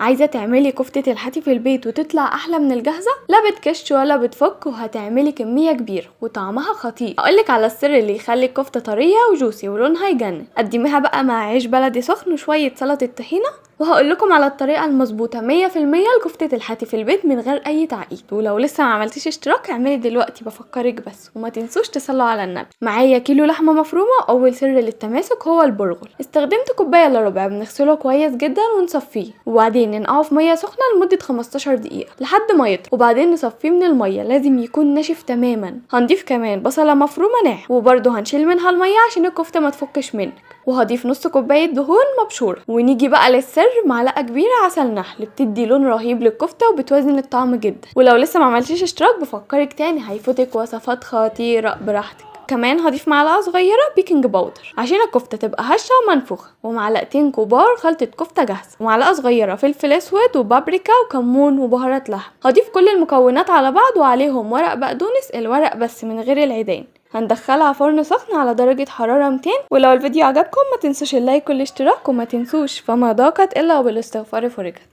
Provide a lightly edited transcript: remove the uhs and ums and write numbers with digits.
عايزة تعملي كفتة الحاتي في البيت وتطلع أحلى من الجاهزة؟ لا بتكش ولا بتفك، وهتعملي كمية كبيرة وطعمها خطير. أقولك على السر اللي يخلي الكفتة طرية وجوسي ولونها يجنن. قدميها بقى مع عيش بلدي سخن وشوية سلطة طحينة، وهقولكم على الطريقة المظبوطة 100% لكفتة الحاتي في البيت من غير أي تعقيد. ولو لسه ما عملتيش اشتراك اعملي دلوقتي بفكرك بس، وما تنسوش تصلوا على النبي. معايا كيلو لحمة مفرومة. أول سر للتماسك هو البرغل. استخدمت كوباية الا ربع، بنغسله كويس جدا ونصفيه، وبعدين ننقعه في ميه سخنه لمده 15 دقيقه لحد ما يطرى، وبعدين نصفيه من الميه. لازم يكون ناشف تماما. هنضيف كمان بصله مفرومه ناعم، وبرده هنشيل منها الميه عشان الكفته ما تفكش منك. وهضيف نص كوبايه دهون مبشوره. ونيجي بقى للسر، معلقه كبيره عسل نحل بتدي لون رهيب للكفته وبتوازن الطعم جدا. ولو لسه ما عملتيش اشتراك بفكرك تاني، هيفوتك وصفات خطيره براحتك. كمان هضيف معلقه صغيره بيكنج باودر عشان الكفته تبقى هشه ومنفوخه، ومعلقتين كبار خلطه كفته جاهزه، ومعلقه صغيره فلفل اسود وبابريكا وكمون وبهارات لحم. هضيف كل المكونات على بعض وعليهم ورق بقدونس، الورق بس من غير العيدان. هندخلها فرن سخن على درجة حرارة 200. ولو الفيديو عجبكم ما تنسوش اللايك والاشتراك، وما تنسوش فما ضاقت الا وبالاستغفار فرجت.